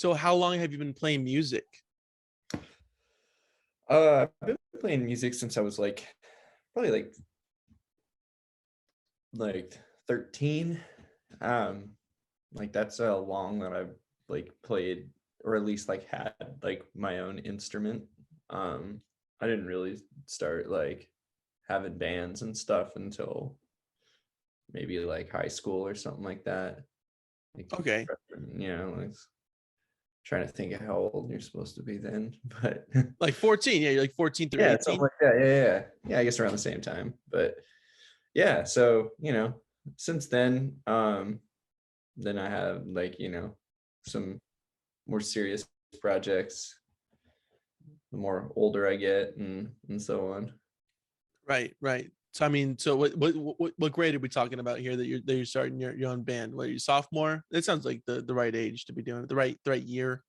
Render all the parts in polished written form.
So how long have you been playing music? I've been playing music since I was like probably like 13. Um, like that's how long that I've like played or at least like had like my own instrument. Um, I didn't really start like having bands and stuff until maybe like high school or something like that. Like, Okay. like trying to think of how old you're supposed to be then, but Like 14. Yeah, you're like 14 through yeah, something 18. like that. Yeah. I guess around the same time. But yeah, so since then I have like, some more serious projects the more older I get and so on. Right, right. So I mean, so what grade are we talking about here that you're starting your own band? What, are you sophomore? That sounds like the right age to be doing it, the right year.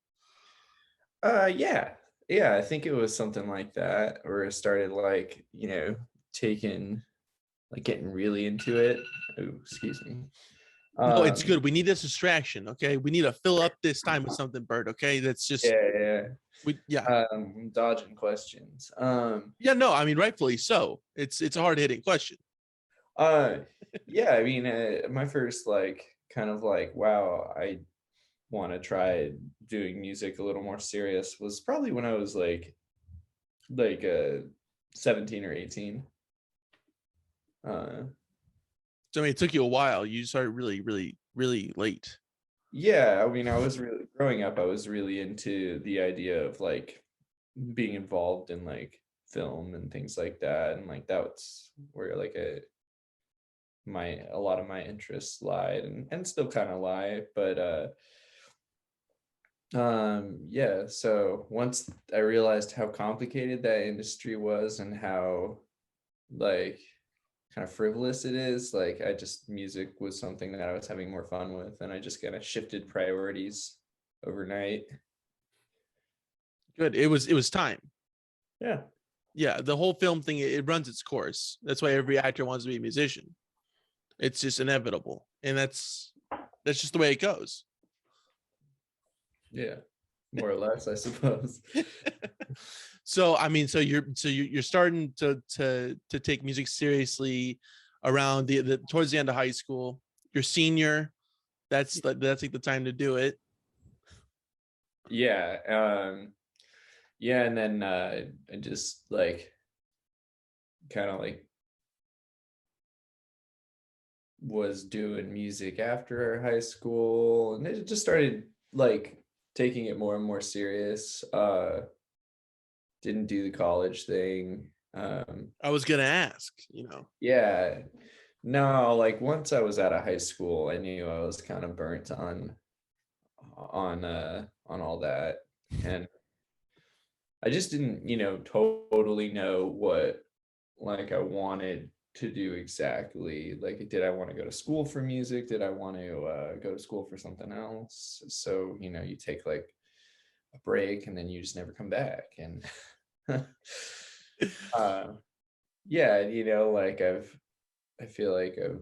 Yeah. Yeah, I think it was something like that where it started like, taking like getting really into it. Oh, excuse me. No, it's Um, good. We need this distraction. Okay, we need to fill up this time with something, Bert. Okay, that's just yeah, yeah. dodging questions. Yeah, no, I mean rightfully so. It's a hard hitting question. Uh, yeah, I mean, my first like kind of like, wow, I want to try doing music a little more serious was probably when I was like 17 or 18. Uh, So I mean, it took you a while. You started really, really, really late. yeah, I mean, I was really growing up, I was really into the idea of like being involved in like film and things like that. And like that's where like a lot of my interests lied and still kind of lie. But yeah, so once I realized how complicated that industry was and how like kind of frivolous it is, like I just music was something that I was having more fun with, and I just kind of shifted priorities overnight. Good. It was time. Yeah. Yeah, the whole film thing, it runs its course. That's why every actor wants to be a musician. It's just inevitable, and that's just the way it goes. Yeah, more or less, I suppose. So I mean, so you're starting to take music seriously around the towards the end of high school. You're senior. That's like the time to do it. Yeah. Yeah, and then I just like kind of like was doing music after high school, and it just started like taking it more and more serious. Didn't do the college thing. I was gonna ask. Yeah, no, like once I was out of high school, I knew I was kind of burnt on all that, and I just didn't, totally know what like I wanted to do exactly. Like, did I want to go to school for music? Did I want to go to school for something else? So, you take like a break and then you just never come back. And uh, yeah, like I feel like I've,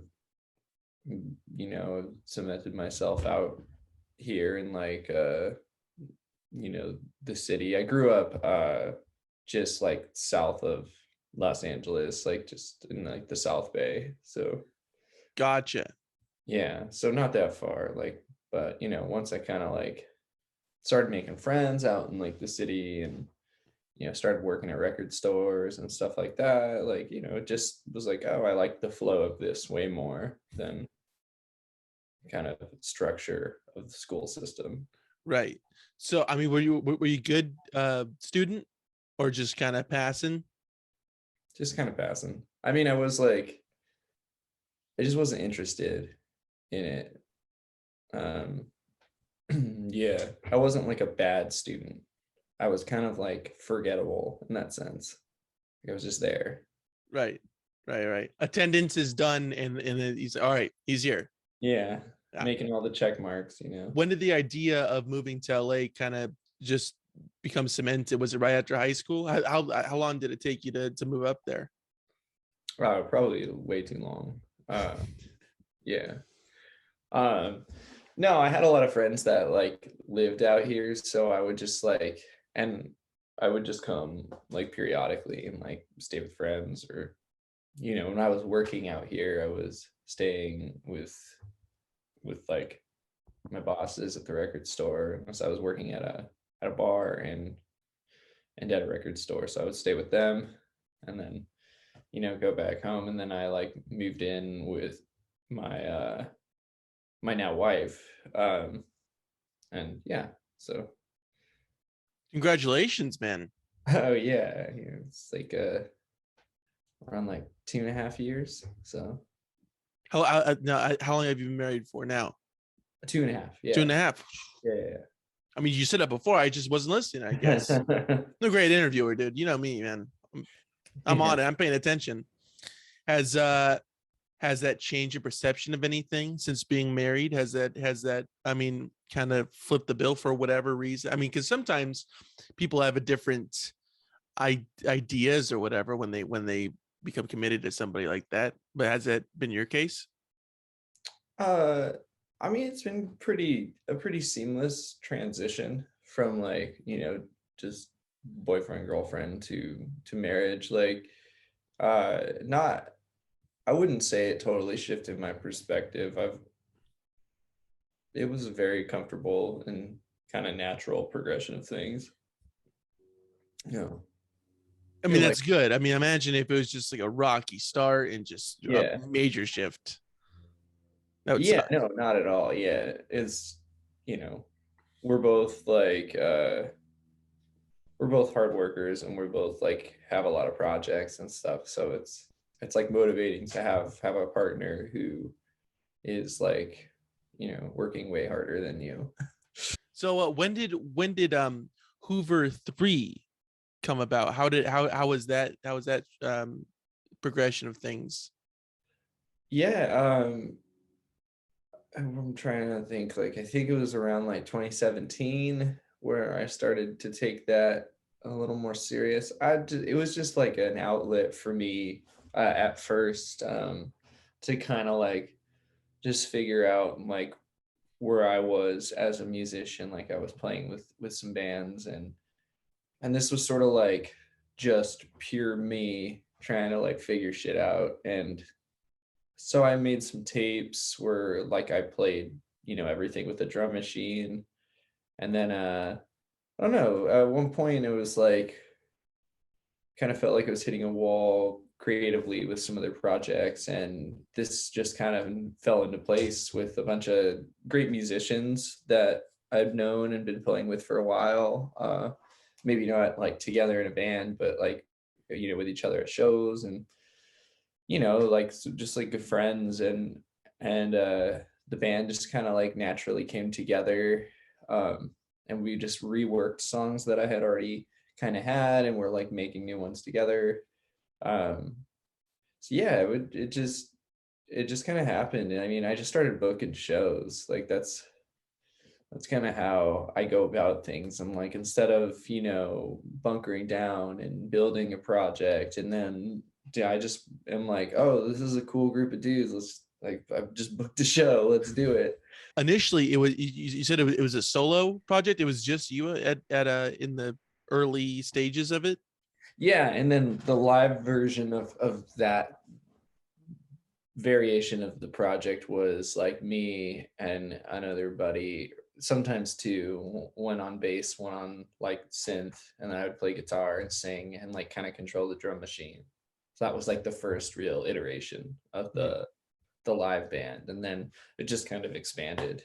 cemented myself out here in like, the city. I grew up just like south of Los Angeles, like just in like the South Bay. So Gotcha. yeah, so not that far. Like, but once I kind of like started making friends out in like the city and started working at record stores and stuff like that, like, it just was like, oh, I like the flow of this way more than kind of structure of the school system. Right. So I mean, were you good student or just kind of passing? Just kind of passing. I mean, I was like, I just wasn't interested in it. Um, yeah, I wasn't like a bad student. I was kind of like forgettable in that sense. Like, I was just there. Right. Right. Right. Attendance is done, and then he's all right. He's here. Yeah, Yeah. making all the check marks. When did the idea of moving to LA kind of just become cemented? Was it right after high school? How long did it take you to move up there? Probably way too long. Yeah. Um, No, I had a lot of friends that like lived out here, so I would just like, and I would just come like periodically and like stay with friends, or when I was working out here, I was staying with like my bosses at the record store. So I was working at a bar and at a record store, so I would stay with them, and then go back home. And then I like moved in with my my now wife, and yeah, so Congratulations, man. oh yeah, it's like around like 2.5 years, so How long have you been married for now? 2.5, Two yeah, and a half. yeah, I mean, you said that before. I just wasn't listening, I guess. yeah. I'm a great interviewer, dude. You know me, man. I'm Yeah. on it. I'm paying attention. Has has that changed your perception of anything since being married? Has that I mean, kind of flipped the bill for whatever reason? I mean, because sometimes people have a different ideas or whatever when they become committed to somebody like that. But has that been your case? Uh, I mean, it's been a pretty seamless transition from like, just boyfriend girlfriend to marriage. Like, not I wouldn't say it totally shifted my perspective. It was a very comfortable and kind of natural progression of things. Yeah. I mean, And like, that's good. I mean, imagine if it was just like a rocky start and just a yeah. major shift. That would Yeah, suck. no, not at all. Yeah. You know, we're both like we're both hard workers, and we're both like have a lot of projects and stuff. So it's like motivating to have a partner who is like, working way harder than you. So when did Hoover 3 come about? How was that progression of things? Yeah, I'm trying to think, like I think it was around like 2017 where I started to take that a little more serious. It was just like an outlet for me at first, to kind of like just figure out like where I was as a musician. Like I was playing with some bands, and this was sort of like just pure me trying to like figure shit out. And so I made some tapes where like I played, everything with the drum machine. And then I don't know, at one point it was like kind of felt like I was hitting a wall creatively with some of their projects, and this just kind of fell into place with a bunch of great musicians that I've known and been playing with for a while. Maybe not like together in a band, but like with each other at shows, and like just like good friends. And the band just kind of like naturally came together, um and we just reworked songs that I had already kind of had, and we're like making new ones together. um so yeah, it just kind of happened. I mean, I just started booking shows. Like that's kind of how I go about things. I'm like, instead of, bunkering down and building a project, and then I just am like, oh, this is a cool group of dudes. Let's like, I've just booked a show. Let's do it. Initially, it was you said it was a solo project. It was just you at in the early stages of it. Yeah. And then the live version of that variation of the project was like me and another buddy, sometimes two, one on bass, one on like synth, and then I would play guitar and sing and like kind of control the drum machine. So that was like the first real iteration of Mhm. the live band, and then it just kind of expanded.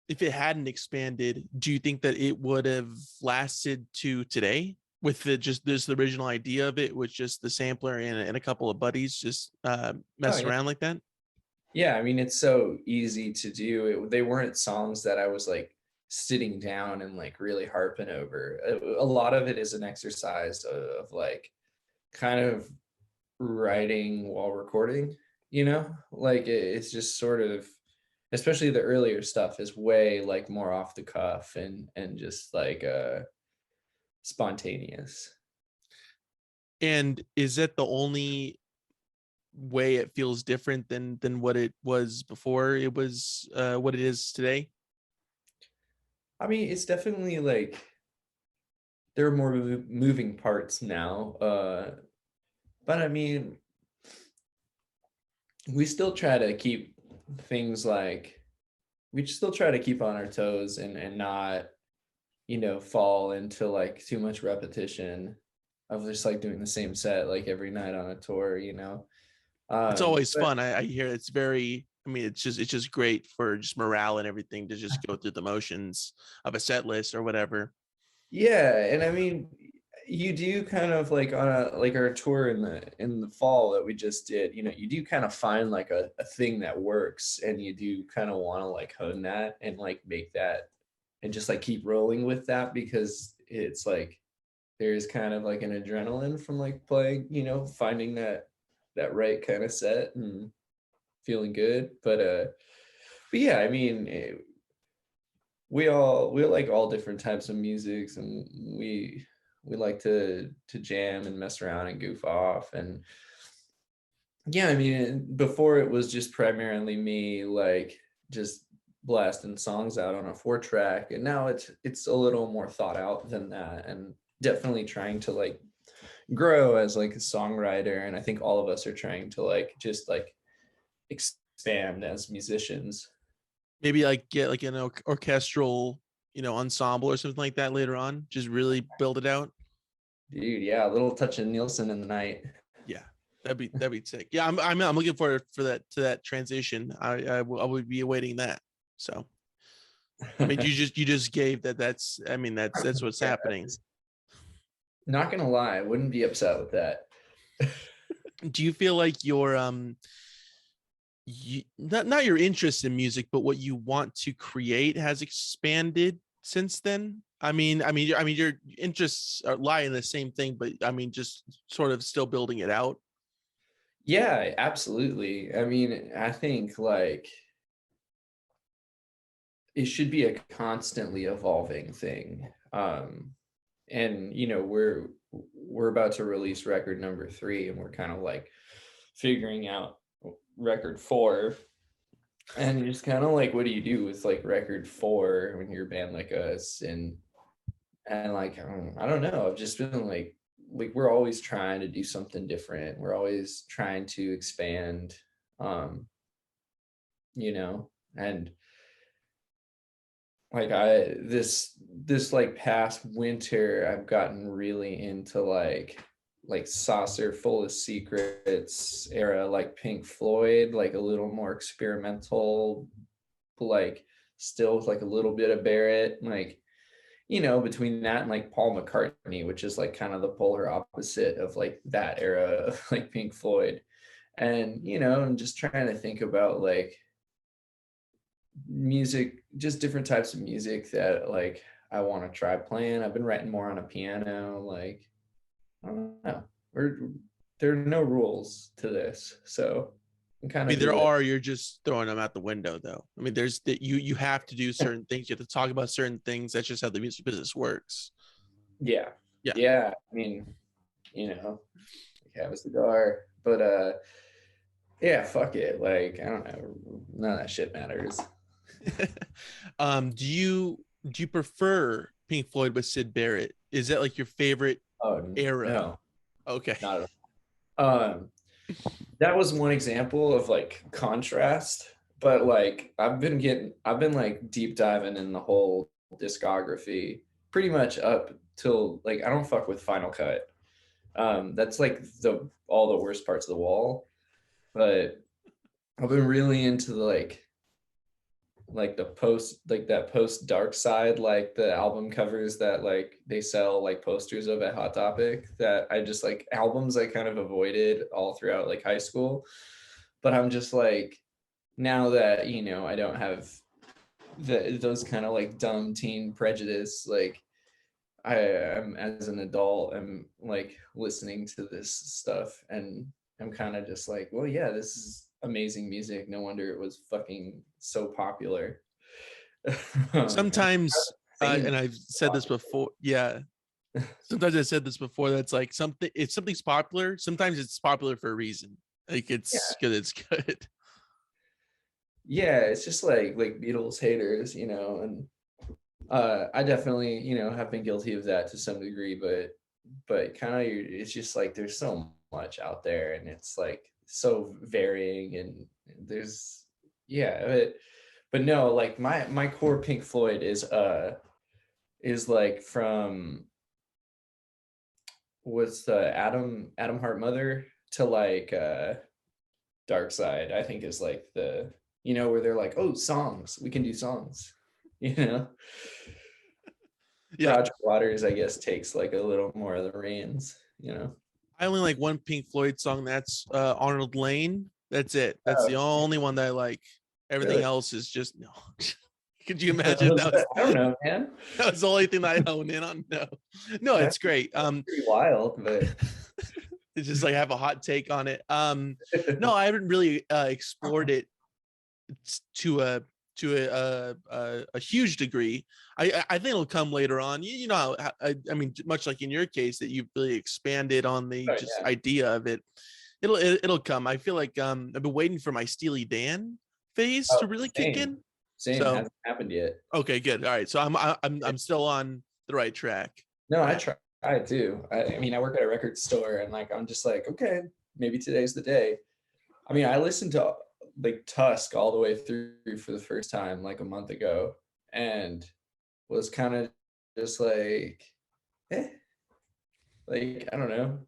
If it hadn't expanded, do you think that it would have lasted to today with the original idea of it, with just the sampler and a couple of buddies just Oh messing yeah. around like that? Yeah, I mean, it's so easy to do. They weren't songs that I was like sitting down and like really harping over. A lot of it is an exercise of like kind of writing while recording, like it's just sort of, especially the earlier stuff is way like more off the cuff and just like spontaneous. And is that the only way it feels different than what it was before it was what it is today? I mean, it's definitely like there are more moving parts now. But I mean, we still try to keep things like we still try to keep on our toes and not, fall into like too much repetition of just like doing the same set like every night on a tour. It's always But fun. I hear it's very, I mean, it's just great for just morale and everything to just go through the motions of a set list or whatever. yeah, and I mean, you do kind of like on a like our tour in the fall that we just did, you do kind of find like a thing that works, and you do kind of want to like hone that and like make that and just like keep rolling with that, because it's like there's kind of like an adrenaline from like playing, finding that right kind of set and feeling good. But yeah, I mean, we like all different types of musics, and we like to jam and mess around and goof off. And yeah, I mean, before it was just primarily me like just blasting songs out on a 4 track, and now it's a little more thought out than that, and definitely trying to like grow as like a songwriter. And I think all of us are trying to like just like expand as musicians. Maybe like get like an orchestral, ensemble or something like that later on. Just really build it out. Dude, yeah, a little touch of Nielsen in the night. Yeah, that'd be sick. Yeah, I'm looking forward for that to that transition. I would be awaiting that. So I mean, you just gave that. That's I mean that's what's Yeah, happening. not gonna lie, I wouldn't be upset with that. Do you feel like your not your interest in music, but what you want to create has expanded since then? I mean, your interests lie in the same thing, but I mean, just sort of still building it out. Yeah, absolutely. I mean, I think like it should be a constantly evolving thing. And we're about to release record number 3, and we're kind of like figuring out record 4. And you're just kind of like, what do you do with like record 4 when you're a band like us? And like I don't know, I've just been like we're always trying to do something different, we're always trying to expand. um and like this like past winter I've gotten really into like Saucer Full of Secrets era, like Pink Floyd, like a little more experimental, like still with like a little bit of Barrett, like between that and like Paul McCartney, which is like kind of the polar opposite of like that era of like Pink Floyd. And I'm just trying to think about like music, just different types of music that like I want to try playing. I've been writing more on a piano, like I don't know. There are no rules to this, so I'm I kind mean, of there doing. are. You're just throwing them out the window, though. I mean, there's that you have to do certain things. You have to talk about certain things. That's just how the music business works. Yeah, Yeah. yeah. I mean, like have a cigar, but yeah, fuck it. Like I don't know, none of that shit matters. Do you prefer Pink Floyd with Sid Barrett? Is that like your favorite Oh era? no, Okay. not at all. That was one example of like contrast, but like I've been like deep diving in the whole discography pretty much up till like I don't fuck with Final Cut. That's like the all the worst parts of the wall. But I've been really into the like the post, like that post Dark Side, like the album covers that like they sell like posters of at Hot Topic, that I just like albums I kind of avoided all throughout like high school. But I'm just like, now that I don't have those kind of like dumb teen prejudice, like I am as an adult, I'm like listening to this stuff, and I'm kind of just like, well, yeah, this is amazing music. No wonder it was fucking so popular. And Sometimes, singing and I've said this before. Yeah. Sometimes I said this before. That's like something. If something's popular, sometimes it's popular for a reason. Like Yeah, it's good. It's good. yeah, it's just like Beatles haters, and I definitely, have been guilty of that to some degree, but kind of it's just like there's so much out there and it's like so varying and there's yeah, but no, like my core Pink Floyd is like from what's the Adam Heart Mother to like Dark Side, I think is like the where they're like, oh, songs, we can do songs, you know. Yeah. Roger Waters, I guess, takes like a little more of the reins. I only like one Pink Floyd song. That's Arnold Lane. That's it. That's Oh, the only one that I like. Everything really? else is just no. Could you I imagine if that was don't know, man. that was the only thing that I hone in on? No, no, it's great. That's pretty wild, but It's just like I have a hot take on it. No, I haven't really explored it to a huge degree. I think it'll come later on. You know, I mean, much like in your case that you've really expanded on the oh, just yeah. idea of it. It'll come. I feel like I've been waiting for my Steely Dan phase Oh, to really kick in. same So hasn't happened yet. okay, good. All right, so I'm still on the right track. No, I try too. I mean, I work at a record store, and like I'm just like, okay, maybe today's the day. I mean, I listened to like Tusk all the way through for the first time like a month ago, and was kind of just like, eh, like I don't know.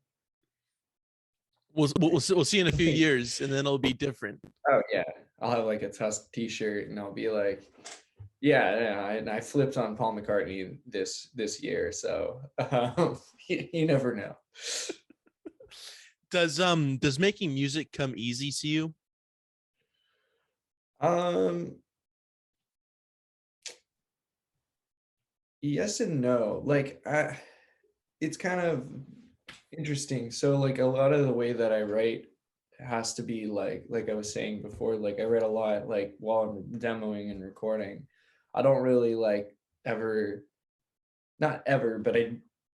We'll see in a few years, and then it'll be different. Oh yeah, I'll have like a Tusk T-shirt, and I'll be like, yeah. And I flipped on Paul McCartney this year, so you never know. Does making music come easy to you? Um, yes and no. Like it's kind of interesting. So like a lot of the way that I write has to be like I was saying before, like I write a lot like while I'm demoing and recording. I don't really like ever, not ever, but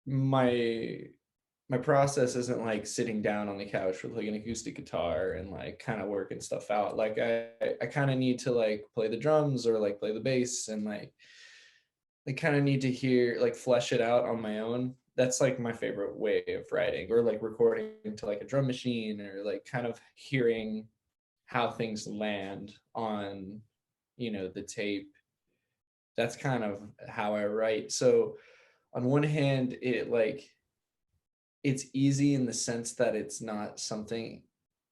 my process isn't like sitting down on the couch with like an acoustic guitar and like kind of working stuff out. Like I kind of need to like play the drums or like play the bass and like I kind of need to hear like flesh it out on my own. That's like my favorite way of writing, or like recording to like a drum machine, or like kind of hearing how things land on the tape. That's kind of how I write. So on one hand, it's easy in the sense that it's not something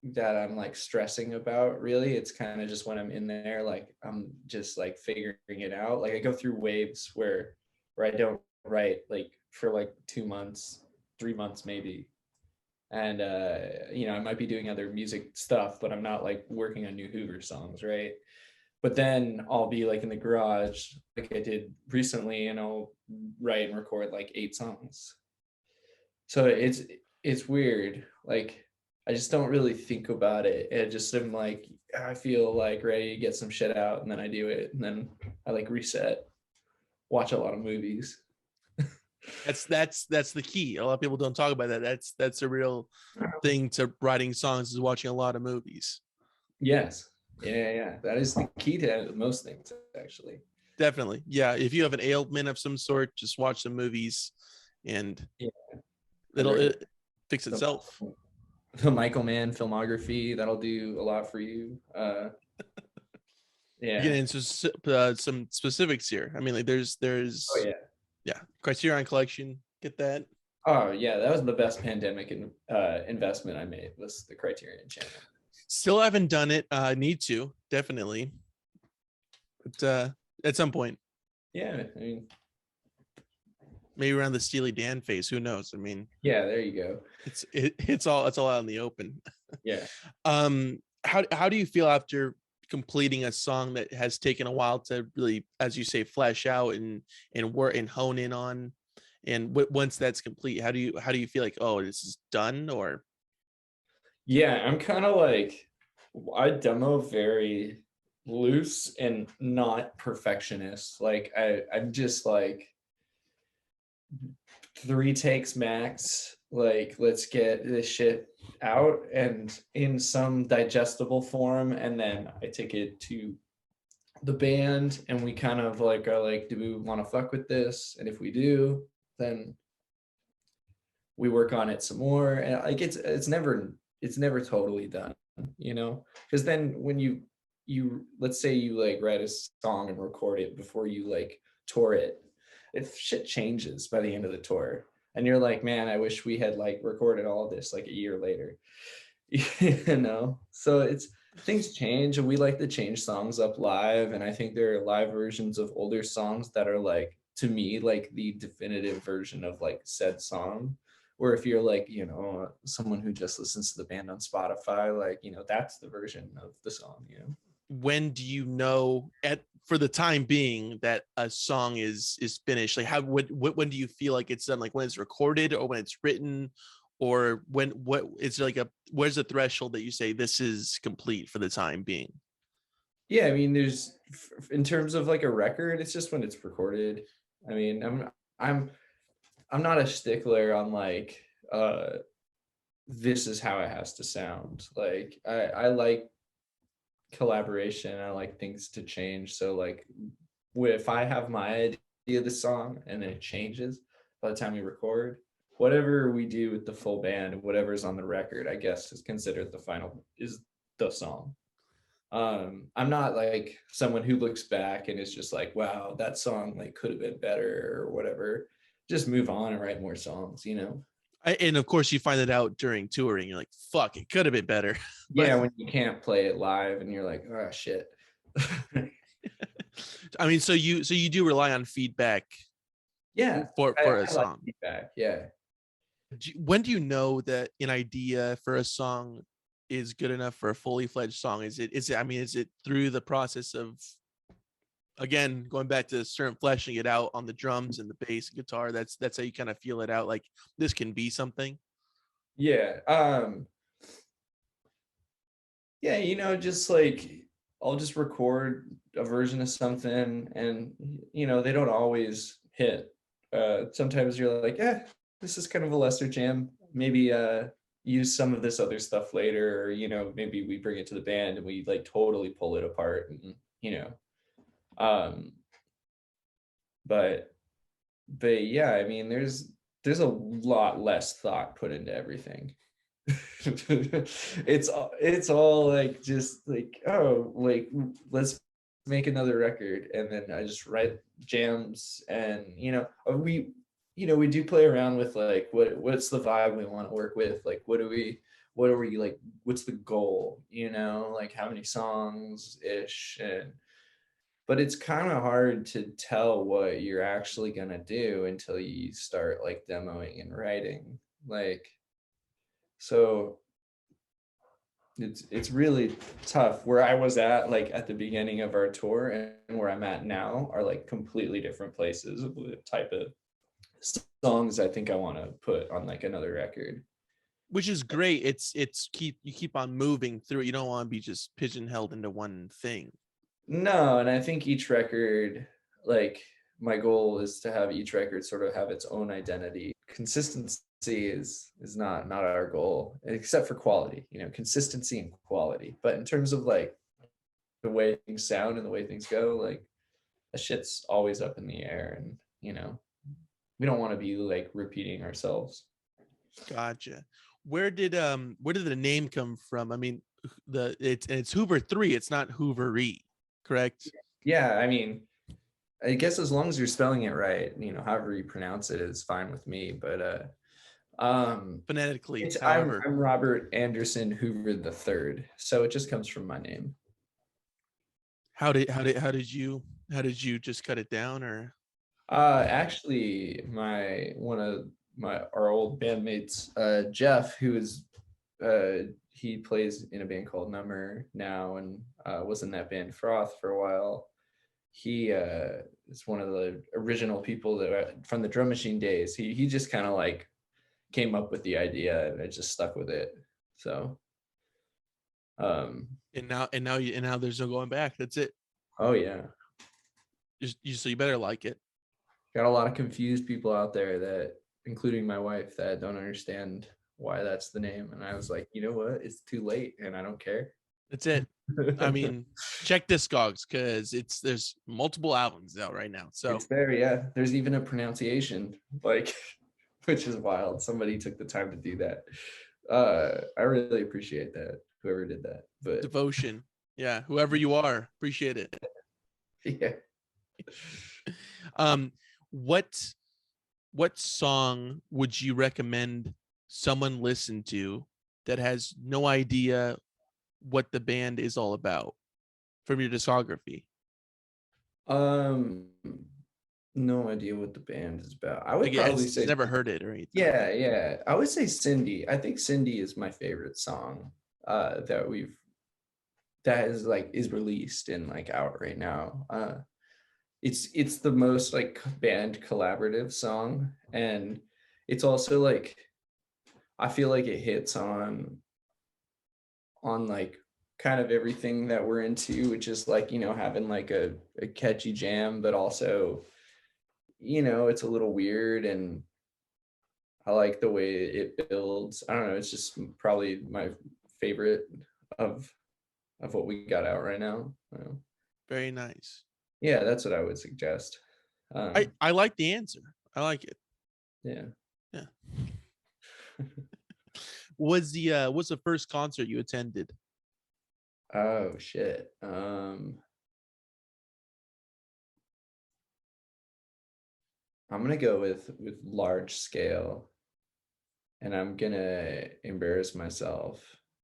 that I'm like stressing about really. It's kind of just when I'm in there, like I'm just like figuring it out. Like I go through waves where I don't write like for like 2 months, 3 months maybe. And I might be doing other music stuff, but I'm not like working on new Hoover songs, right? But then I'll be like in the garage like I did recently, and I'll write and record like 8 songs. So it's weird. Like I just don't really think about it. I just am like, I feel like ready to get some shit out, and then I do it, and then I like reset, watch a lot of movies. That's the key. A lot of people don't talk about that. That's a real thing to writing songs, is watching a lot of movies. Yes. Yeah. That is the key to most things, actually. Definitely. Yeah. If you have an ailment of some sort, just watch some movies and Yeah. it'll fix itself. The Michael Mann filmography, that'll do a lot for you. Yeah. Yeah. Getting into some specifics here. I mean, like there's Oh yeah, Criterion Collection. Get that. Oh yeah, that was the best pandemic investment I made, was the Criterion channel. Still haven't done it. Need to, definitely. But at some point. Yeah, I mean, maybe around the Steely Dan phase. Who knows? I mean, yeah, there you go. It's all out in the open. Yeah. How do you feel after completing a song that has taken a while to really, as you say, flesh out and work and hone in on, and once that's complete, how do you feel like, oh, this is done? Or Yeah, I'm kind of like, I demo very loose and not perfectionist. Like I'm just like 3 takes max, like let's get this shit out and in some digestible form, and then I take it to the band and we kind of like are like, do we want to fuck with this? And if we do, then we work on it some more. And like it's never totally done, you know? Because then when you let's say you like write a song and record it before you like tour it, if shit changes by the end of the tour and you're like, man, I wish we had like recorded all this like a year later. You know, so it's things change and we like to change songs up live, and I think there are live versions of older songs that are like, to me, like the definitive version of like said song, where if you're like, you know, someone who just listens to the band on Spotify, like, you know, that's the version of the song, you know. When do you know, at for the time being, that a song is finished? Like, how when do you feel like it's done? Like when it's recorded, or when it's written, or when what is like a where's the threshold that you say this is complete for the time being? Yeah, I mean, there's in terms of like a record, it's just when it's recorded. I mean, I'm I'm not a stickler on like this is how it has to sound. Like I like collaboration. I like things to change. So like if I have my idea of the song and then it changes by the time we record, whatever we do with the full band and whatever's on the record, I guess is considered the final is the song. I'm not like someone who looks back and is just like, wow, that song like could have been better or whatever. Just move on and write more songs, you know? And of course, you find it out during touring. You're like, fuck, it could have been better. But Yeah, when you can't play it live and you're like, oh shit. I mean, so you do rely on feedback Yeah, for a I like song. feedback. Yeah. When do you know that an idea for a song is good enough for a fully fledged song? Is it I mean, is it through the process of, again, going back to certain fleshing it out on the drums and the bass and guitar? That's how you kind of feel it out, like this can be something. Yeah. Yeah, you know, just like I'll just record a version of something and you know, they don't always hit. Sometimes you're like, yeah, this is kind of a lesser jam. Maybe use some of this other stuff later, or you know, maybe we bring it to the band and we like totally pull it apart and you know. Um but but yeah, I mean there's a lot less thought put into everything. It's all like just like, oh, like let's make another record, and then I just write jams, and you know we you know we do play around with like what's the vibe we want to work with, like what are we like, what's the goal, you know, like how many songs ish. And but it's kind of hard to tell what you're actually gonna do until you start like demoing and writing, like, so it's really tough. Where I was at like at the beginning of our tour and where I'm at now are like completely different places with the type of songs I think I want to put on like another record. Which is great. It's keep on moving through it. You don't want to be just pigeonholed into one thing. No, and I think each record, like my goal is to have each record sort of have its own identity. Consistency is not our goal, except for quality, you know, consistency and quality. But in terms of like the way things sound and the way things go, like that shit's always up in the air, and you know, we don't want to be like repeating ourselves. Gotcha. Where did the name come from? I mean, it's Hooveriii. It's not Hooveriii, correct? Yeah, I mean, I guess as long as you're spelling it right, you know, however you pronounce it is fine with me. But Phonetically, it's however. I'm Robert Anderson Hoover the third, so it just comes from my name. How did you just cut it down, or Actually, my one of my our old bandmates, Jeff, who is he plays in a band called Number now, and was in that band Froth for a while. He is one of the original people that from the Drum Machine days. He just kind of like came up with the idea, and I just stuck with it. So, and now there's no going back. That's it. oh yeah, So you better like it. got a lot of confused people out there that including my wife, that don't understand why that's the name. And I was like, you know what? It's too late and I don't care. That's it. I mean, check Discogs because there's multiple albums out right now. So it's there, yeah. There's even a pronunciation, like, which is wild. Somebody took the time to do that. I really appreciate that, whoever did that. But devotion. Yeah, whoever you are, appreciate it. yeah. What song would you recommend someone listen to that has no idea what the band is all about from your discography? No idea what the band is about. I would Like, probably has say, never heard it or anything. yeah. I would say Cindy. I think Cindy is my favorite song that is released and like out right now. It's the most like band collaborative song, and it's also like I feel like it hits on like kind of everything that we're into, which is like, having like a catchy jam, but also, it's a little weird, and I like the way it builds. I don't know, it's just probably my favorite of what we got out right now. Very nice. Yeah, that's what I would suggest. I like the answer. I like it. Yeah. Yeah. What's the first concert you attended? Oh shit. I'm gonna go with large scale, and I'm gonna embarrass myself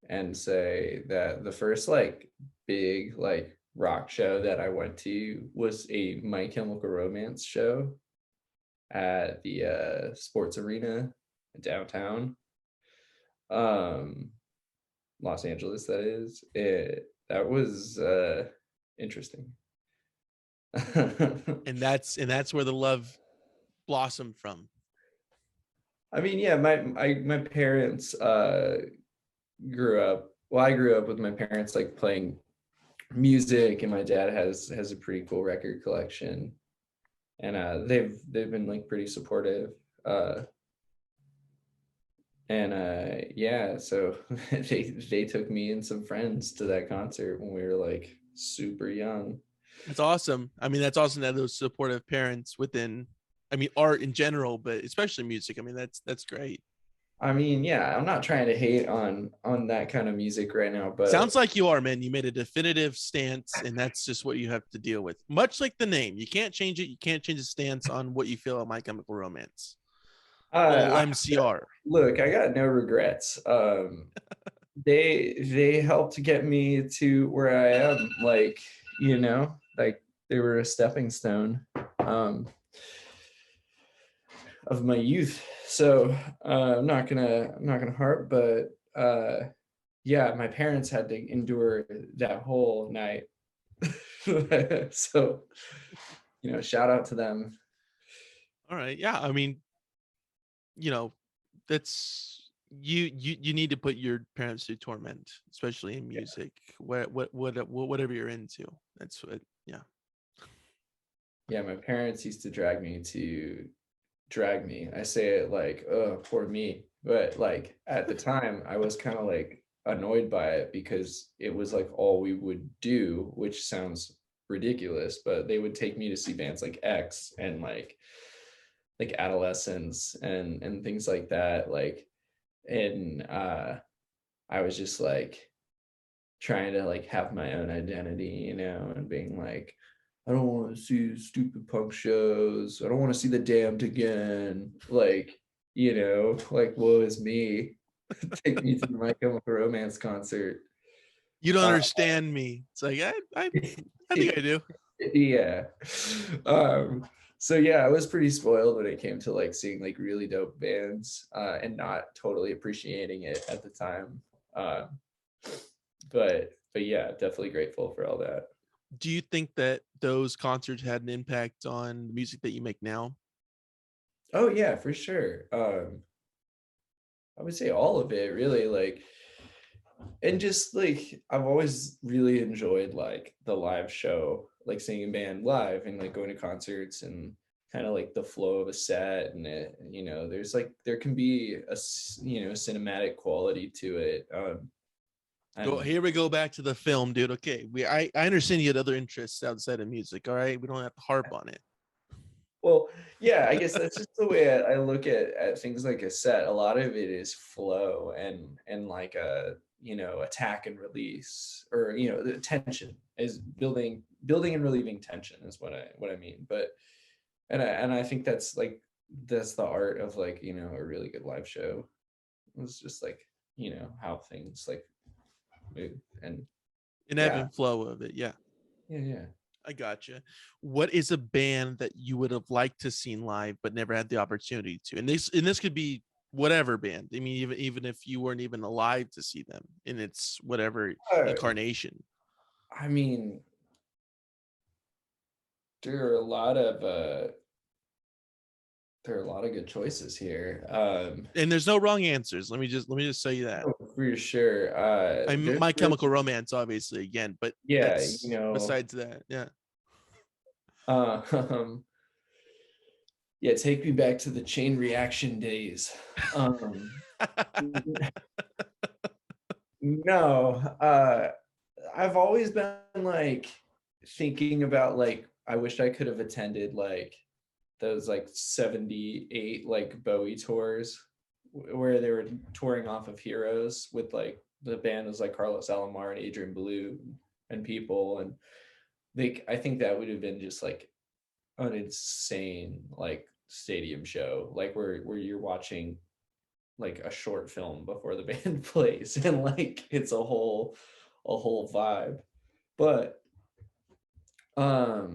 and say that the first like big like rock show that I went to was a My Chemical Romance show at the sports arena downtown, um Los Angeles, that is. That was interesting. And that's where the love blossomed from. I mean, yeah, my parents grew up, well, I grew up with my parents like playing music, and my dad has a pretty cool record collection, and they've been like pretty supportive, and yeah, so they took me and some friends to that concert when we were like super young. It's awesome. I mean, that's awesome that those supportive parents within, I mean, art in general, but especially music. I mean, that's great. I mean, yeah, I'm not trying to hate on that kind of music right now, but Sounds like you are, man. You made a definitive stance, and that's just what you have to deal with. Much like the name, you can't change it. You can't change the stance on what you feel about My Chemical Romance. All MCR. Look, I got no regrets. They helped get me to where I am, like, like they were a stepping stone of my youth. So I'm not gonna harp, but yeah, my parents had to endure that whole night. So, shout out to them. All right. Yeah. I mean, that's you need to put your parents through torment, especially in music. Whatever you're into. That's what. Yeah. Yeah, my parents used to drag me. I say it like, oh, poor me. But like at the time, I was kind of like annoyed by it because it was like all we would do, which sounds ridiculous, but they would take me to see bands like X and like Adolescents and things like that. Like, and I was just like trying to like have my own identity, and being like, I don't want to see stupid punk shows. I don't want to see the Damned again. Like, like, woe is me. Take me to the My Chemical Romance concert. You don't understand me. It's like I think I do. Yeah. So yeah, I was pretty spoiled when it came to like seeing like really dope bands and not totally appreciating it at the time. But yeah, definitely grateful for all that. Do you think that those concerts had an impact on the music that you make now? Oh yeah, for sure. I would say all of it, really. Like, and just like I've always really enjoyed like the live show, like seeing a band live and like going to concerts and kind of like the flow of a set, and there's like there can be a cinematic quality to it. And Here we go back to the film, dude. Okay, I understand you had other interests outside of music. All right, we don't have to harp on it. well, yeah, I guess that's just the way I look at things like a set. A lot of it is flow and like a attack and release, or the tension is building and relieving tension is what I mean. But and I think that's the art of like a really good live show. It's just like how things like move and An ebb and flow of it. Yeah. yeah. I gotcha. What is a band that you would have liked to seen live but never had the opportunity to? And this could be whatever band. I mean, even if you weren't even alive to see them in its whatever incarnation. I mean, there are a lot of good choices here. And there's no wrong answers. Let me just say that. Oh, for sure. My Chemical Romance, obviously, again, but yeah, besides that, yeah. Yeah, take me back to the Chain Reaction days. No, I've always been like thinking about like I wish I could have attended like those like 78 like Bowie tours where they were touring off of Heroes with like the band was like Carlos Alomar and Adrian Belew and people, and I think that would have been just like an insane like stadium show, like where you're watching like a short film before the band plays, and like it's a whole vibe. But I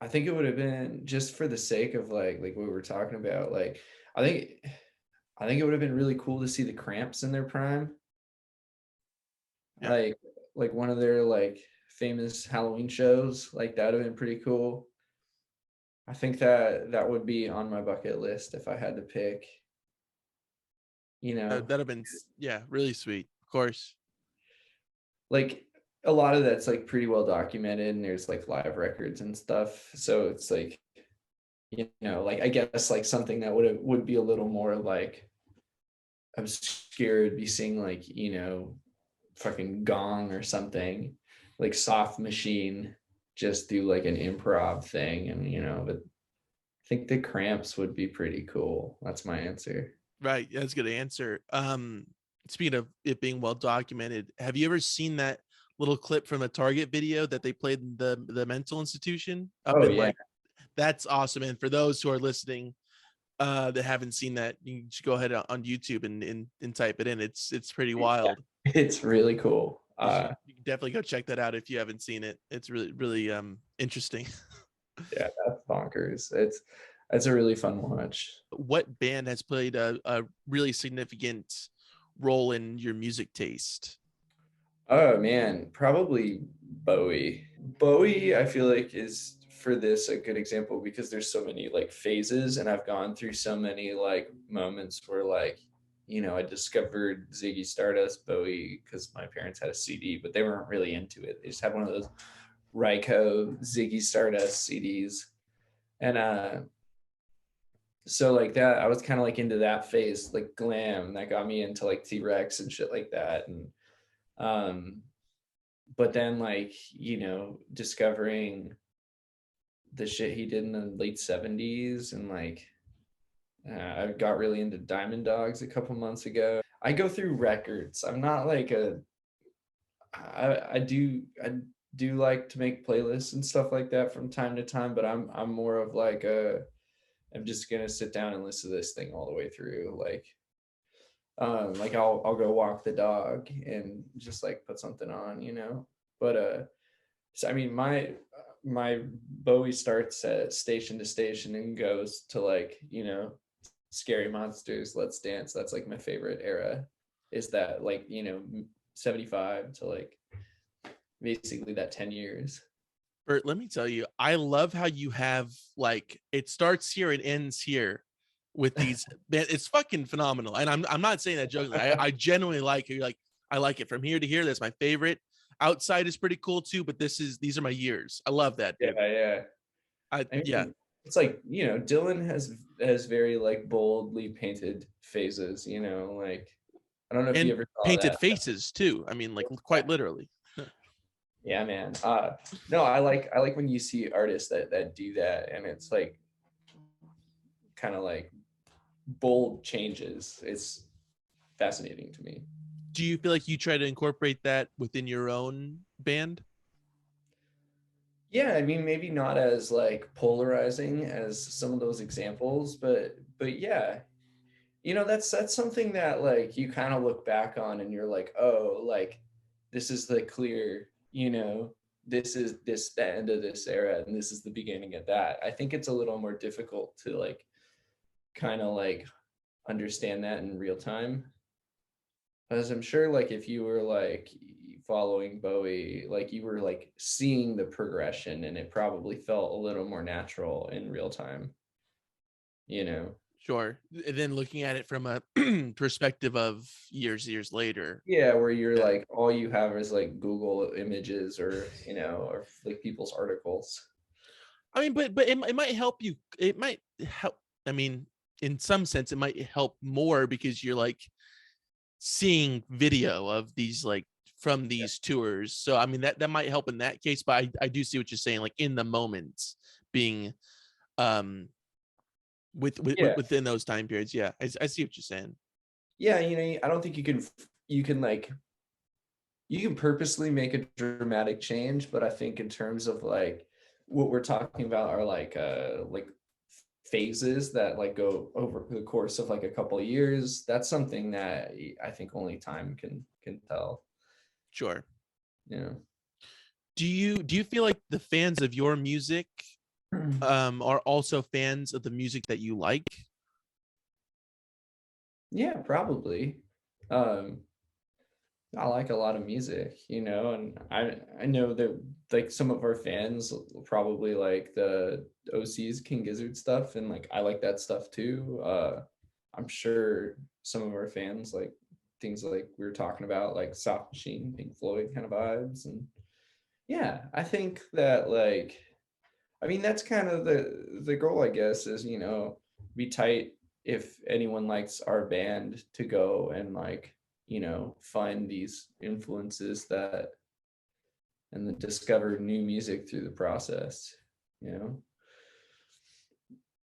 think it would have been, just for the sake of like what we were talking about, like I think it would have been really cool to see the Cramps in their prime. Yeah. Like one of their like famous Halloween shows, like that would have been pretty cool. I think that would be on my bucket list if I had to pick. That'd have been really sweet, of course. Like a lot of that's like pretty well documented, and there's like live records and stuff. So it's like, like I guess like something that would be a little more like obscure would be seeing like, fucking Gong or something, like Soft Machine just do like an improv thing, and but I think the Cramps would be pretty cool. That's my answer. Right, that's a good answer. Speaking of it being well documented, have you ever seen that little clip from a Target video that they played in the mental institution up in like, that's awesome. And for those who are listening that haven't seen that, you should go ahead on YouTube and type it in. It's pretty wild. Yeah, it's really cool. You can definitely go check that out if you haven't seen it. It's really interesting. Yeah, that's bonkers. It's a really fun watch. What band has played a really significant role in your music taste? Oh man, probably Bowie. Bowie, I feel like, is for this a good example because there's so many like phases, and I've gone through so many like moments where like, I discovered Ziggy Stardust, Bowie, because my parents had a CD, but they weren't really into it. They just had one of those Ryko Ziggy Stardust CDs. And so like that, I was kind of like into that phase, like glam, that got me into like T-Rex and shit like that. And but then like, discovering the shit he did in the late 70s, and like I got really into Diamond Dogs a couple months ago. I go through records. I'm not like I do like to make playlists and stuff like that from time to time, but I'm more of like I'm just gonna sit down and listen to this thing all the way through. Like I'll go walk the dog and just like put something on, But so I mean my Bowie starts at Station to Station and goes to like, Scary Monsters, Let's Dance. That's like my favorite era, is that like, 75 to like basically that 10 years. Bert, let me tell you, I love how you have like, it starts here and ends here with these. It's fucking phenomenal. And I'm not saying that jokingly. I genuinely like it. Like, I like it from here to here. That's my favorite. Outside is pretty cool too, but these are my years. I love that, dude. Yeah. Yeah. it's like, Dylan has very like boldly painted phases, like I don't know if you And ever saw painted that. faces too. I mean, like quite literally. Yeah, man. No, I like when you see artists that do that, and it's like kind of like bold changes. It's fascinating to me. Do you feel like you try to incorporate that within your own band? Yeah, I mean, maybe not as like polarizing as some of those examples, but yeah, that's something that like you kind of look back on and you're like, oh, like this is the clear, this is the end of this era and this is the beginning of that. I think it's a little more difficult to like kind of like understand that in real time. As I'm sure, like if you were like following Bowie, like you were like seeing the progression, and it probably felt a little more natural in real time, you know? Sure. And then looking at it from a perspective of years later. Yeah, where you're Yeah. like all you have is like Google images or or like people's articles. I mean, but it might help you. It might help. I mean, in some sense, it might help more because you're like seeing video of these like from Yeah. these tours. So I mean that might help in that case. But I do see what you're saying, like in the moment, being um Yeah. within those time periods. Yeah, I see what you're saying. Yeah, I don't think you can like you can purposely make a dramatic change, but I think in terms of like what we're talking about are like phases that like go over the course of like a couple of years. That's something that I think only time can tell. Sure. You know. Do you feel like the fans of your music Mm. are also fans of the music that you like? Yeah, probably. Um, I like a lot of music, and I know that like some of our fans probably like the OC's King Gizzard stuff, and like I like that stuff too. I'm sure some of our fans like things like we were talking about, like Soft Machine, Pink Floyd kind of vibes, and yeah, I think that like I mean that's kind of the goal, I guess, is be tight if anyone likes our band to go and like find these influences that and then discover new music through the process, you know.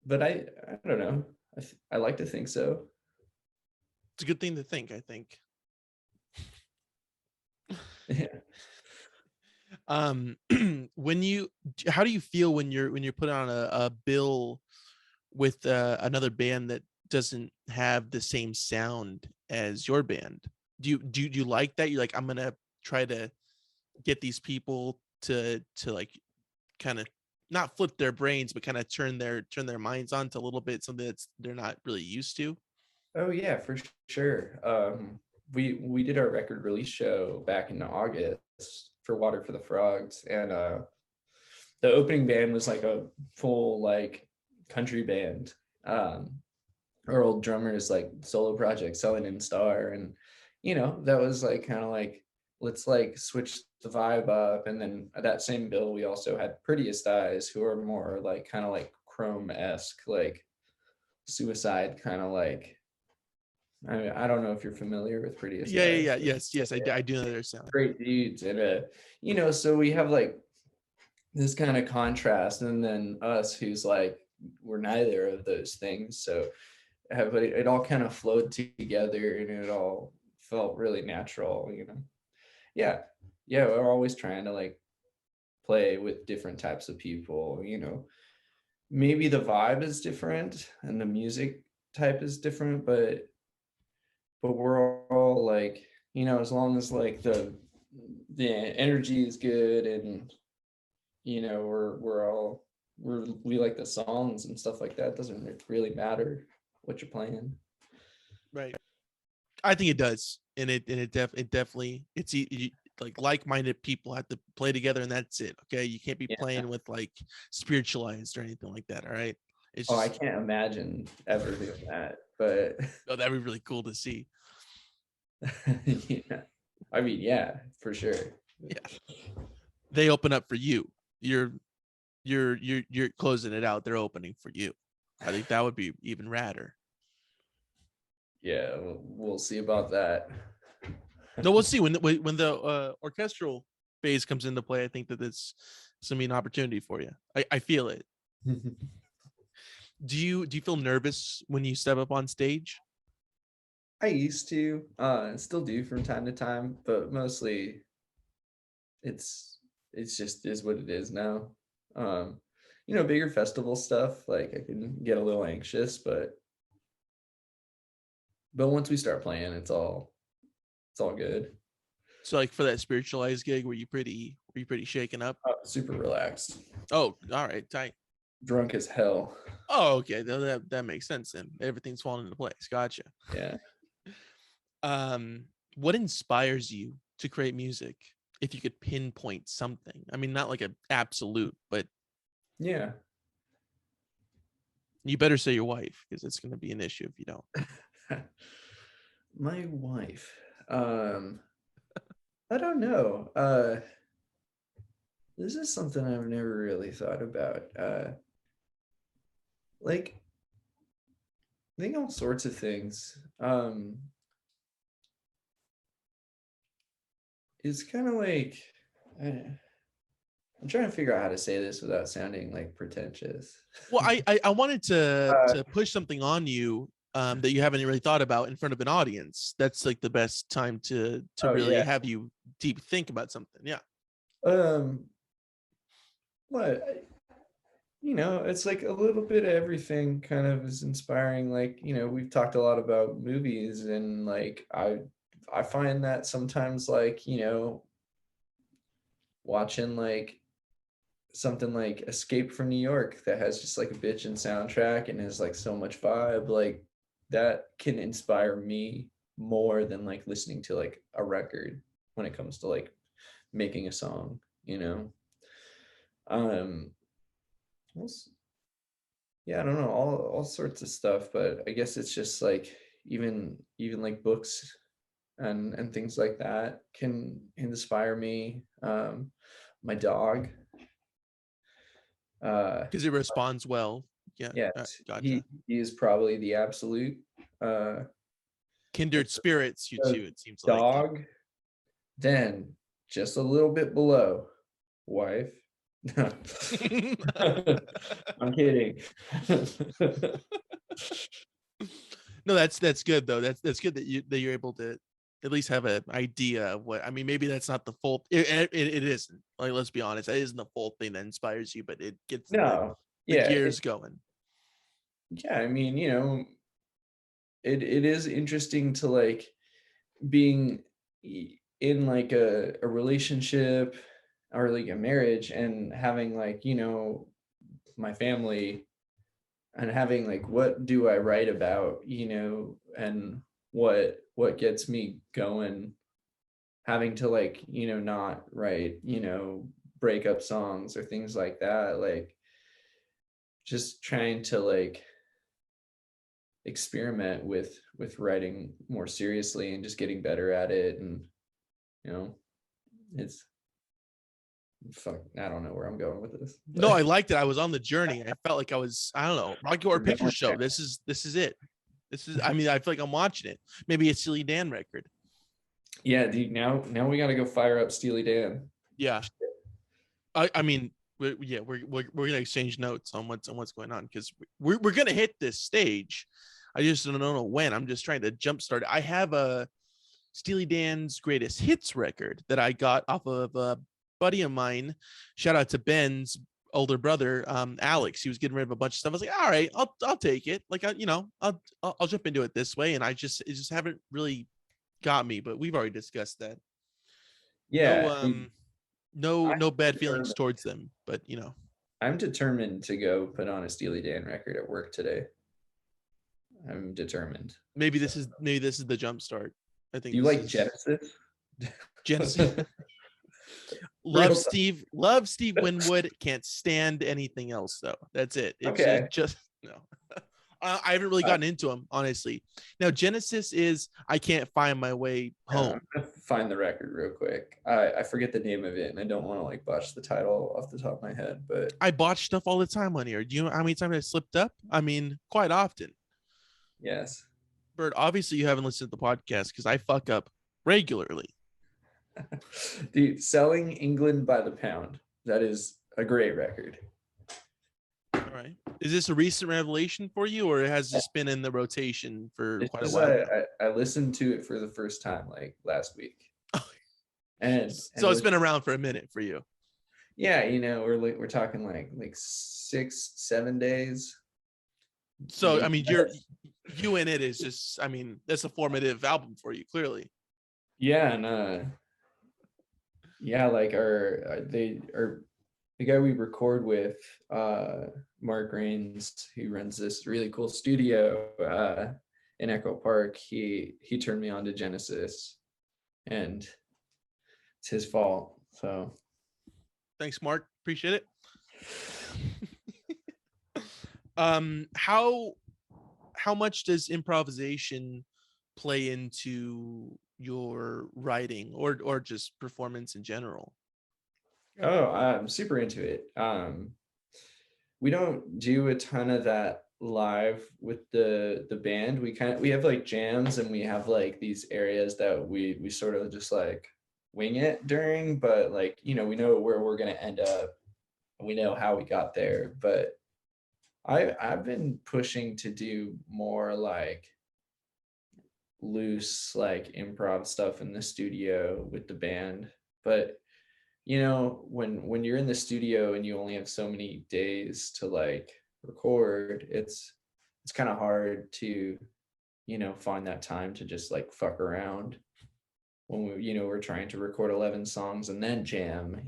But I don't know. I like to think so. It's a good thing to think, I think. Yeah. um when you how do you feel when you're put on a bill with another band that doesn't have the same sound as your band? Do you like that? You're like, I'm gonna try to get these people to like kind of not flip their brains, but kind of turn their minds on to a little bit something that's they're not really used to. Oh yeah, for sure. We did our record release show back in August for Water for the Frogs, and the opening band was like a full like country band. Our old drummer's like solo project, Selling in Star, and that was like kind of like let's like switch the vibe up. And then that same bill, we also had Prettiest Eyes, who are more like kind of like Chrome-esque, like Suicide kind of like. I don't know if you're familiar with Prettiest Eyes. Yeah. Yes, I do know their sound. Great dudes, and so we have like this kind of contrast, and then us, who's like we're neither of those things. So but it all kind of flowed together, and it all felt really natural. Yeah, yeah, we're always trying to like play with different types of people. Maybe the vibe is different and the music type is different, but we're all like, as long as like the energy is good, and we like the songs and stuff like that. It doesn't really matter what you're playing. Right. I think it does, and it definitely like like-minded people have to play together, and that's it. Okay, you can't be Yeah. playing with like spiritualized or anything like that. All right, it's Oh, I just can't imagine ever doing that, but oh, that'd be really cool to see. yeah. I mean, yeah, for sure. Yeah, they open up for you. You're you're closing it out. They're opening for you. I think that would be even radder. Yeah, we'll see about that. No, we'll see when the orchestral phase comes into play. I think that it's gonna be an opportunity for you. I feel it. Do you feel nervous when you step up on stage? I used to, still do from time to time, but mostly it's just is what it is now. Um, bigger festival stuff, like I can get a little anxious, but once we start playing, it's all good. So like for that spiritualized gig, were you pretty shaken up? Super relaxed, Oh, all right, tight. drunk as hell. Oh, okay. That makes sense. And everything's falling into place. Gotcha. Yeah. What inspires you to create music? If you could pinpoint something, I mean, not like an absolute, but Yeah. you better say your wife because it's going to be an issue if you don't. My wife. I don't know. This is something I've never really thought about. Like, I think all sorts of things. It's kind of like I'm trying to figure out how to say this without sounding like pretentious. Well, I wanted to Uh, push something on you that you haven't really thought about in front of an audience. That's like the best time to oh really yeah. have you deep think about something. Yeah. Um, what it's like a little bit of everything kind of is inspiring. Like, we've talked a lot about movies, and like I find that sometimes, like, watching like something like Escape from New York that has just like a bitchin' soundtrack and is like so much vibe, like that can inspire me more than like listening to like a record when it comes to like making a song, um yeah, I don't know, all sorts of stuff, but I guess it's just like even like books and things like that can inspire me. My dog, Because it responds well. Yeah. yes, Gotcha. he is probably the absolute uh Kindred spirits, you uh, two, it seems like. dog. Then just a little bit below, wife. I'm kidding. No, that's good though. That's good that you're able to at least have an idea of what. I mean, maybe that's not the full. It isn't. Like, let's be honest, it isn't the full thing that inspires you, but it gets No, the yeah, gears going. yeah. I mean, it is interesting to like being in like a relationship or like a marriage and having like, my family, and having like, what do I write about, and what gets me going, having to like, not write, breakup songs or things like that, like just trying to like experiment with writing more seriously and just getting better at it. And it's fuck, I don't know where I'm going with this, No, but I liked it. I was on the journey. I felt like I was. I don't know, Rocky Horror we're Picture going Show. there. This is it. This is. I mean, I feel like I'm watching it. Maybe a Steely Dan record. Yeah, dude, now we got to go fire up Steely Dan. Yeah. I mean, we're gonna exchange notes on what's going on because we're gonna hit this stage. I just don't know when. I'm just trying to jumpstart it. I have a Steely Dan's greatest hits record that I got off of a buddy of mine. Shout out to Ben's older brother, Alex. He was getting rid of a bunch of stuff. I was like, all right, I'll take it. Like, I'll jump into it this way. And it just haven't really got me. But we've already discussed that. Yeah, No bad feelings determined. towards them. But I'm determined to go put on a Steely Dan record at work today. I'm determined. maybe this is the jump start. I think Do you this like is Genesis? Genesis. Real Love Steve Winwood. Can't stand anything else though. That's it. It's Okay. just no. I haven't really gotten into them, honestly. Now, Genesis is I Can't Find My Way Home. I'm gonna find the record real quick. I forget the name of it, and I don't want to like botch the title off the top of my head. But I botch stuff all the time on here. Do you know how many times I slipped up? I mean, quite often. yes, Bert, obviously you haven't listened to the podcast because I fuck up regularly. dude, Selling England by the Pound. That is a great record. All right. Is this a recent revelation for you, or has this been in the rotation for quite a while? I listened to it for the first time like last week, and so it's been around for a minute for you. Yeah, we're talking like 6-7 days. So I mean, you in it is just, I mean, that's a formative album for you, clearly. Yeah, and yeah, like the guy we record with, Mark Rains, who runs this really cool studio in Echo Park. He turned me on to Genesis, and it's his fault. So thanks, Mark. Appreciate it. How much does improvisation play into your writing or just performance in general? Oh, I'm super into it. We don't do a ton of that live with the band. We have like jams, and we have like these areas that we sort of just like wing it during, but like, we know where we're gonna end up, and we know how we got there. But I've been pushing to do more like loose like improv stuff in the studio with the band. But when you're in the studio and you only have so many days to like record, it's kind of hard to find that time to just like fuck around when we're trying to record 11 songs and then jam.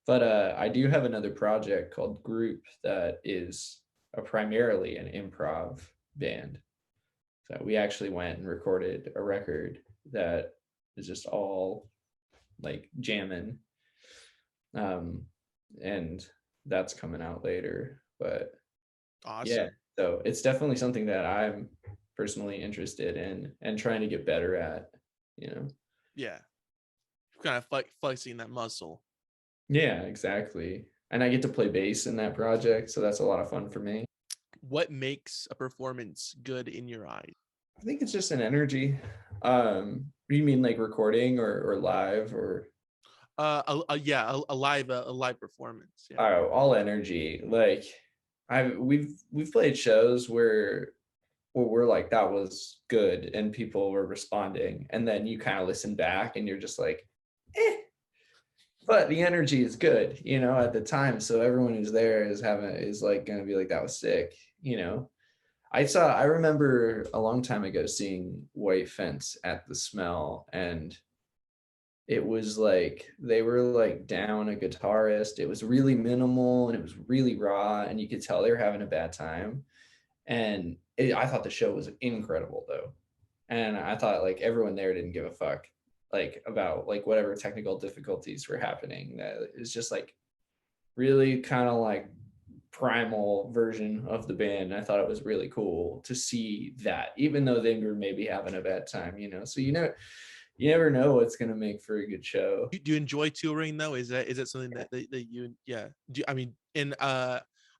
But I do have another project called Group that is primarily an improv band. So we actually went and recorded a record that is just all like jamming, and that's coming out later. But awesome. Yeah, so it's definitely something that I'm personally interested in and trying to get better at. Yeah, kind of flexing that muscle. Yeah, exactly. And I get to play bass in that project, so that's a lot of fun for me. What makes a performance good in your eyes? I think it's just an energy. You mean like recording or live or? A live performance. Yeah. Oh, all energy. Like we've played shows where we're like, that was good, and people were responding, and then you kind of listen back and you're just like, but the energy is good, at the time. So everyone who's there is like gonna be like, that was sick. I remember a long time ago seeing White Fence at the Smell, and it was like they were like down a guitarist. It was really minimal and it was really raw, and you could tell they were having a bad time. And I thought the show was incredible though, and I thought like everyone there didn't give a fuck like about like whatever technical difficulties were happening. That is just like really kind of like primal version of the band. And I thought it was really cool to see that, even though they were maybe having a bad time. So you never know what's going to make for a good show. Do you enjoy touring though? Is that something that you, yeah.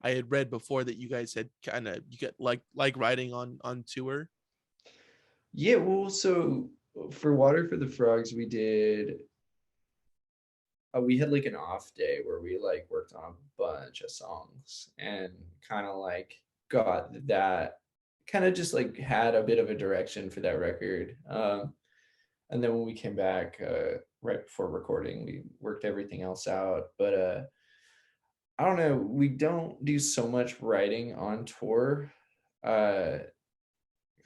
I had read before that you guys had you get like riding on tour. Yeah, well, so for Water for the Frogs, we had like an off day where we like worked on a bunch of songs and kind of like got that, kind of just like had a bit of a direction for that record. And then when we came back right before recording, we worked everything else out. But I don't know, we don't do so much writing on tour because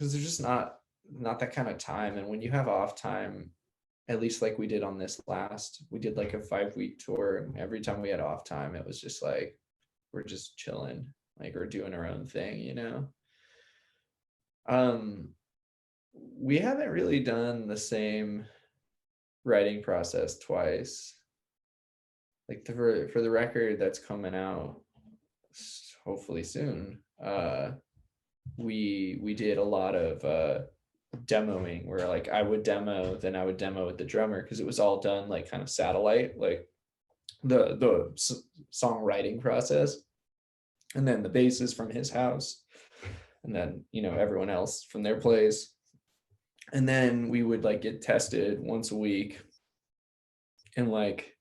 there's just not that kind of time. And when you have off time, at least like we did on this we did like a 5-week tour, and every time we had off time, it was just like we're just chilling, like we're doing our own thing. We haven't really done the same writing process twice. Like for the record that's coming out hopefully soon, we did a lot of demoing where like I would demo, then I would demo with the drummer because it was all done like kind of satellite, like the songwriting process, and then the bass is from his house, and then everyone else from their place, and then we would like get tested once a week and like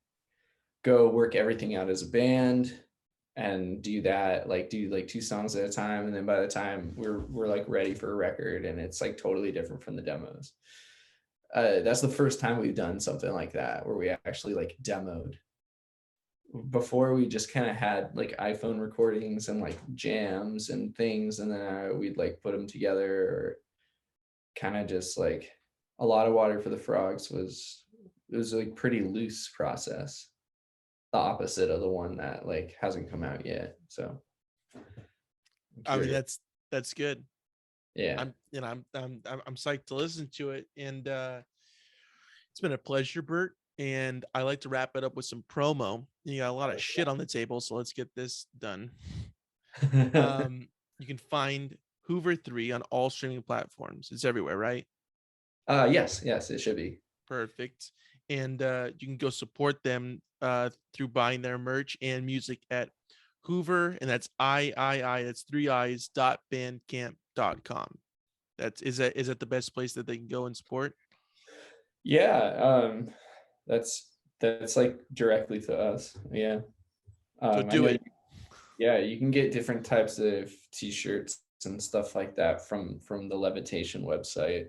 go work everything out as a band and do that, like do like 2 songs at a time, and then by the time we're like ready for a record and it's like totally different from the demos. That's the first time we've done something like that where we actually like demoed. Before we just kind of had like iPhone recordings and like jams and things, and then we'd like put them together, or kind of just like a lot of water for the frogs was, it was like pretty loose process, the opposite of the one that like hasn't come out yet. So I mean, that's good. yeah. I'm psyched to listen to it, and it's been a pleasure, Bert. And I like to wrap it up with some promo. You got a lot of shit on the table, so let's get this done. You can find Hooveriii on all streaming platforms. It's everywhere, right? Yes, it should be. Perfect. And you can go support them through buying their merch and music at Hoover, and that's that's 3 I's .bandcamp.com. Is that the best place that they can go and support? Yeah, that's like directly to us. Yeah. So do it. You can get different types of t-shirts and stuff like that from the Levitation website,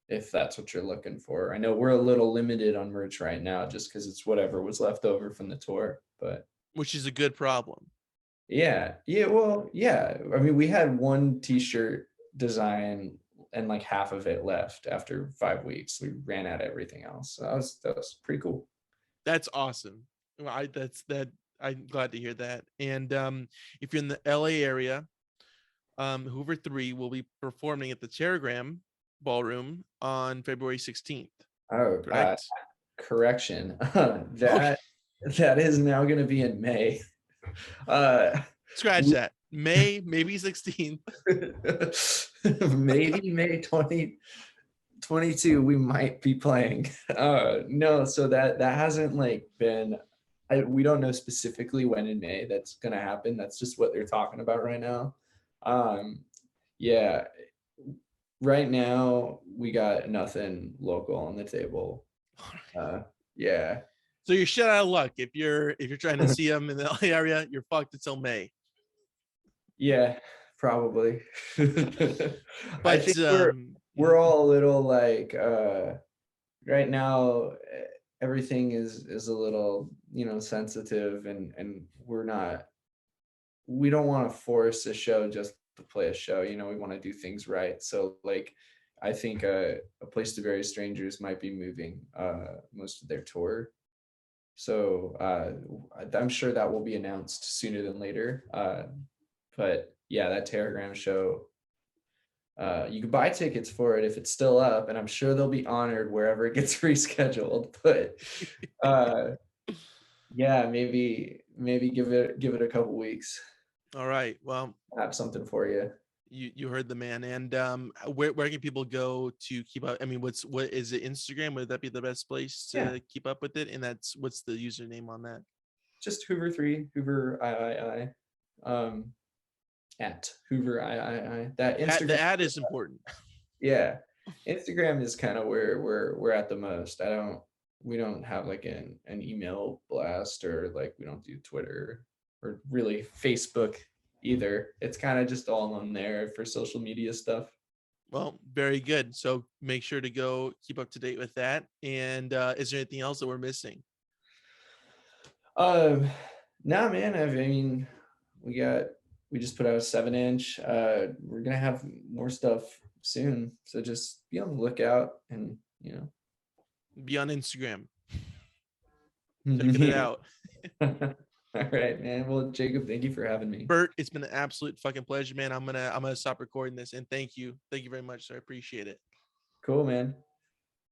if that's what you're looking for. I know we're a little limited on merch right now just because it's whatever was left over from the tour, but which is a good problem. Yeah. I mean, we had one t-shirt design and like half of it left after 5 weeks. We ran out of everything else. So that was pretty cool. That's awesome. I'm glad to hear that. And if you're in the LA area, Hooveriii will be performing at the Telegram Ballroom on February 16th. Oh, correct? Correction. That is now going to be in May. Scratch that. Maybe 16th. Maybe May 2022 we might be playing. No, so that hasn't like been, we don't know specifically when in May that's gonna happen. That's just what they're talking about right now. Yeah, right now we got nothing local on the table. Yeah. So you're shit out of luck if you're trying to see them in the LA area. You're fucked until May. Yeah, probably. But I think we're all a little like right now everything is a little sensitive, and we don't want to force a show just to play a show. We want to do things right. So like I think a Place to Bury Strangers might be moving most of their tour. So I'm sure that will be announced sooner than later. But yeah, that Telegram show, you can buy tickets for it if it's still up, and I'm sure they'll be honored wherever it gets rescheduled. But yeah, maybe give it a couple weeks. All right. Well, I have something for you. You heard the man. And where can people go to keep up? I mean, what is it? Instagram? Would that be the best place to keep up with it? And what's the username on that? Just Hooveriii, Hooveriii. At Hooveriii. That Instagram. The ad is important. Yeah, Instagram is kind of where we're at the most. We don't have like an email blast, or like we don't do Twitter or really Facebook either. It's kind of just all on there for social media stuff. Well, very good. So make sure to go keep up to date with that. And is there anything else that we're missing? Nah, man. I mean, we just put out a 7-inch. We're gonna have more stuff soon, so just be on the lookout, and be on Instagram. Checking it out. All right, man. Well, Jacob, thank you for having me. Bert, it's been an absolute fucking pleasure, man. I'm gonna stop recording this, and thank you very much, sir. I appreciate it. Cool, man.